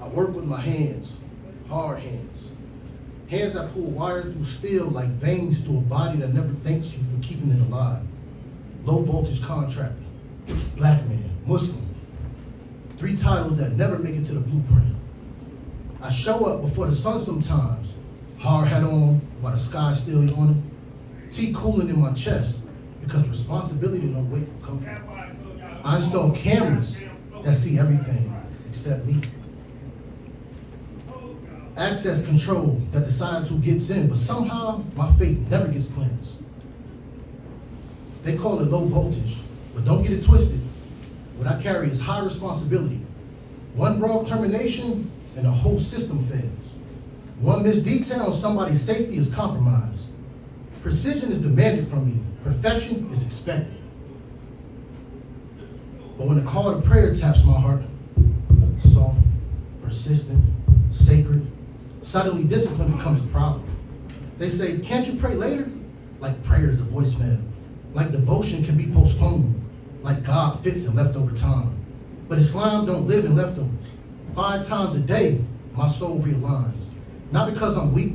I work with my hands, hard hands. Hands that pull wire through steel like veins through a body that never thanks you for keeping it alive. Low voltage contractor, black man, Muslim. 3 titles that never make it to the blueprint. I show up before the sun sometimes, hard hat on while the sky's still yawning. Tea cooling in my chest because responsibility don't wait for comfort. I install cameras that see everything except me. Access control that decides who gets in, but somehow my faith never gets cleansed. They call it low voltage, but don't get it twisted. What I carry is high responsibility. One broad termination and the whole system fails. One missed detail and somebody's safety is compromised. Precision is demanded from me. Perfection is expected. But when the call to prayer taps my heart, soft, persistent, sacred, suddenly discipline becomes a problem. They say, can't you pray later? Like prayer is a voicemail. Like devotion can be postponed. Like God fits in leftover time. But Islam don't live in leftovers. 5 times a day, my soul realigns. Not because I'm weak,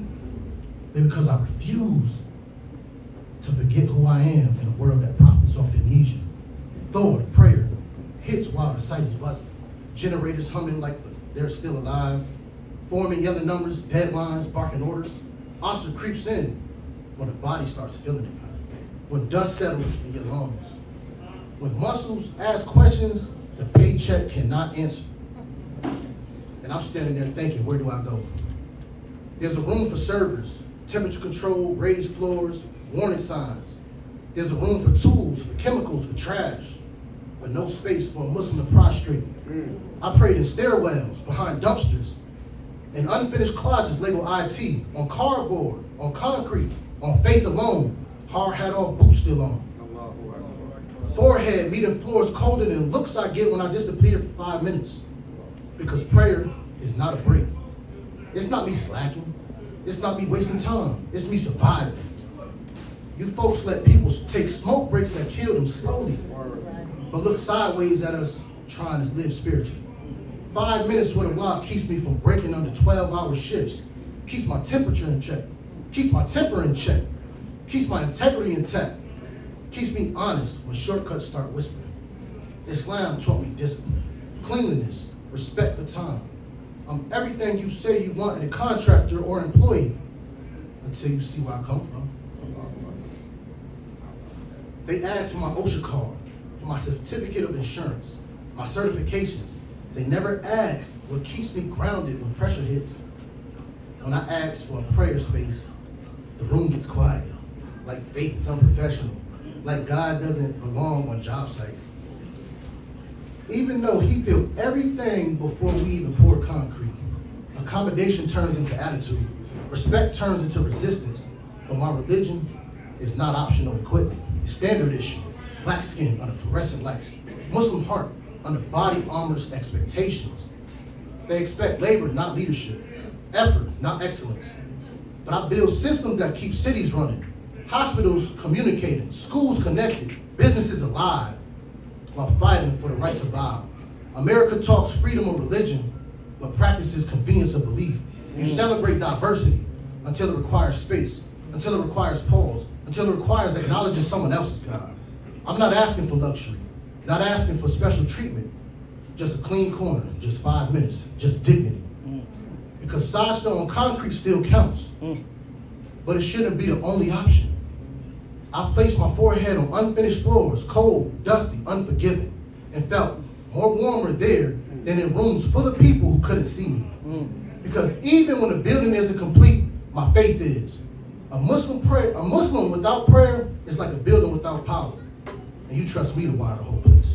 but because I refuse to forget who I am in a world that profits off amnesia. Thought, prayer, hits while the site is buzzing. Generators humming like they're still alive. Forming yelling numbers, deadlines, barking orders. Oscar creeps in when the body starts feeling it. When dust settles in your lungs. When muscles ask questions the paycheck cannot answer. And I'm standing there thinking, where do I go? There's a room for servers, temperature control, raised floors, warning signs. There's a room for tools, for chemicals, for trash, but no space for a Muslim to prostrate. I prayed in stairwells, behind dumpsters, in unfinished closets labeled IT, on cardboard, on concrete, on faith alone, hard hat off, boots still on. Forehead meeting floors colder than looks I get when I disappear for 5 minutes. Because prayer is not a break. It's not me slacking. It's not me wasting time. It's me surviving. You folks let people take smoke breaks that kill them slowly, but look sideways at us trying to live spiritually. 5 minutes with a block keeps me from breaking under 12-hour shifts, keeps my temperature in check, keeps my temper in check, keeps my integrity intact, keeps me honest when shortcuts start whispering. Islam taught me discipline, cleanliness, respect for time. I'm everything you say you want in a contractor or employee until you see where I come from. They asked for my OSHA card, for my certificate of insurance, my certifications. They never asked what keeps me grounded when pressure hits. When I ask for a prayer space, the room gets quiet, like faith is unprofessional, like God doesn't belong on job sites. Even though he built everything before we even poured concrete, accommodation turns into attitude, respect turns into resistance, but my religion is not optional equipment. It's standard issue. Black skin under fluorescent lights, Muslim heart under body armor's expectations. They expect labor, not leadership, effort, not excellence. But I build systems that keep cities running, hospitals communicating, schools connected, businesses alive, while fighting for the right to bow. America talks freedom of religion, but practices convenience of belief. You celebrate diversity until it requires space, until it requires pause, until it requires acknowledging someone else's God. I'm not asking for luxury, not asking for special treatment, just a clean corner, just 5 minutes, just dignity. Because side stone concrete still counts, but it shouldn't be the only option. I placed my forehead on unfinished floors, cold, dusty, unforgiving, and felt more warmer there than in rooms full of people who couldn't see me. Because even when the building isn't complete, my faith is. A Muslim without prayer is like a building without power. And you trust me to wire the whole place.